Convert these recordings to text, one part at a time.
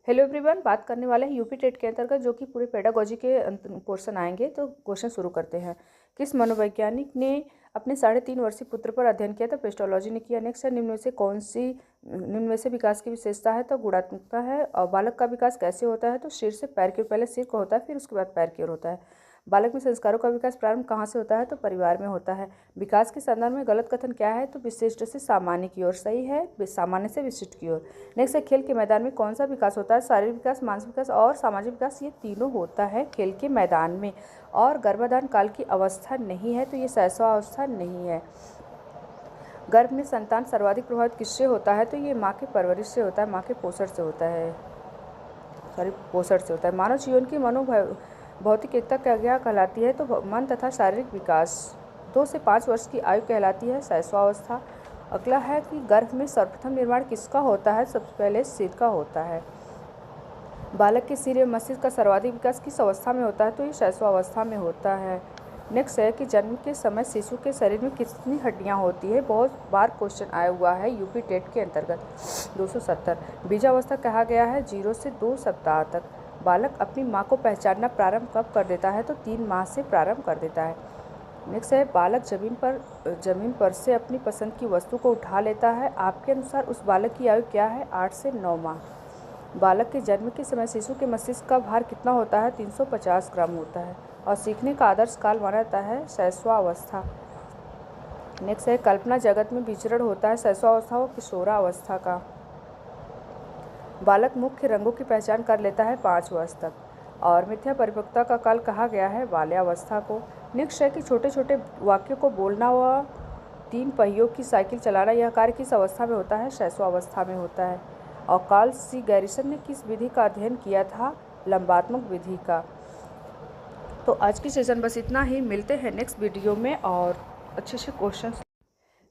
Hello everyone, बात करने वाले हैं यूपी टेट के अंतर्गत जो कि पूरे पेडागोजी के पोर्शन आएंगे। तो क्वेश्चन शुरू करते हैं। किस मनोवैज्ञानिक ने अपने 3.5 वर्षीय पुत्र पर अध्ययन किया? तो पेस्टोलॉजी ने किया। नेक्स्ट है, निम्न में से विकास की विशेषता है? तो गुणात्मकता है। और बालक का विकास कैसे होता है? तो सिर से पैर की ओर, पहले सिर को होता है फिर उसके बाद पैर की ओर होता है। बालक में संस्कारों का विकास प्रारंभ कहाँ से होता है? तो परिवार में होता है। विकास के संदर्भ में गलत कथन क्या है? तो विशिष्ट से सामान्य की ओर सही है, सामान्य से विशिष्ट की ओर। नेक्स्ट है, खेल के मैदान में कौन सा विकास होता है? शारीरिक विकास, मानसिक विकास और सामाजिक विकास, ये तीनों होता है खेल के मैदान में। और गर्भाधान काल की अवस्था नहीं है, तो ये शैशवावस्था नहीं है। गर्भ में संतान सर्वाधिक प्रभावित किससे होता है? तो ये माँ के परवरिश से होता है, माँ के पोषण से होता है, पोषण से होता है। मानव जीवन की भौतिक एकता क्या कहलाती है? तो मन तथा शारीरिक विकास। 2 से 5 वर्ष की आयु कहलाती है शैशवावस्था। अगला है कि गर्भ में सर्वप्रथम निर्माण किसका होता है? सबसे पहले सिर का होता है। बालक के सिर एवं मस्तिष्क का सर्वाधिक विकास किस अवस्था में होता है? तो ये शैशवावस्था में होता है। नेक्स्ट है कि जन्म के समय शिशु के शरीर में कितनी हड्डियां होती है? बहुत बार क्वेश्चन आया हुआ है यूपी टेट के अंतर्गत। 270। बीजावस्था कहा गया है 0 से 2 सप्ताह तक। बालक अपनी माँ को पहचानना प्रारंभ कब कर देता है? तो 3 माह से प्रारंभ कर देता है। नेक्स्ट है, बालक जमीन पर से अपनी पसंद की वस्तु को उठा लेता है। आपके अनुसार उस बालक की आयु क्या है? 8 से 9 माह। बालक के जन्म के समय शिशु के मस्तिष्क का भार कितना होता है? 350 ग्राम होता है। और सीखने का आदर्श काल माना जाता है शैशवावस्था। नेक्स्ट है, कल्पना जगत में विचरण होता है शैशवावस्था व किशोरावस्था का। बालक मुख्य रंगों की पहचान कर लेता है 5 वर्ष तक। और मिथ्या परिपक्वता का काल कहा गया है बाल्यावस्था को। नेक्स्ट है कि छोटे छोटे वाक्यों को बोलना व 3 पहियों की साइकिल चलाना, यह कार्य किस अवस्था में होता है? शैशवावस्था में होता है। और कार्ल सी गैरिसन ने किस विधि का अध्ययन किया था? लंबात्मक विधि का। तो आज की सेशन बस इतना ही। मिलते हैं नेक्स्ट वीडियो में और अच्छे अच्छे क्वेश्चन।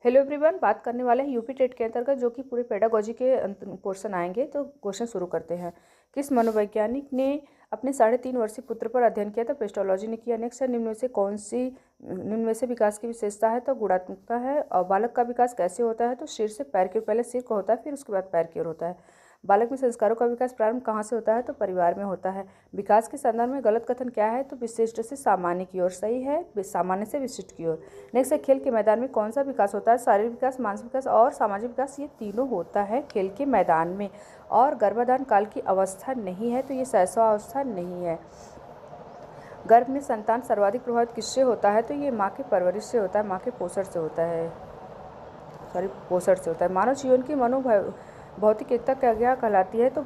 हेलो एवरीवन, बात करने वाले हैं यूपी टेट के अंतर्गत जो कि पूरे पेडागोजी के पोर्शन आएंगे। तो क्वेश्चन शुरू करते हैं। किस मनोवैज्ञानिक ने अपने 3.5 वर्षीय पुत्र पर अध्ययन किया? तो पेस्टोलॉजी ने किया। नेक्स्ट है, निम्न में से विकास की विशेषता है? तो गुणात्मकता है। और बालक का विकास कैसे होता है? तो सिर से पैर की ओर, पहले सिर को होता है फिर उसके बाद पैर की ओर होता है। बालक में संस्कारों का विकास प्रारंभ कहाँ से होता है? तो परिवार में होता है। विकास के संदर्भ में गलत कथन क्या है? तो विशिष्ट से सामान्य की ओर सही है, सामान्य से विशिष्ट की ओर। नेक्स्ट है, खेल के मैदान में कौन सा विकास होता है? शारीरिक विकास, मानसिक विकास और सामाजिक विकास, ये तीनों होता है खेल के मैदान में। और गर्भाधान काल की अवस्था नहीं है, तो ये शैशवावस्था नहीं है। गर्भ में संतान सर्वाधिक प्रभावित किससे होता है? तो ये माँ के परवरिश से होता है, माँ के पोषण से होता है, पोषण से होता है। मानव जीवन की भौतिक एकता क्या कहलाती है? तो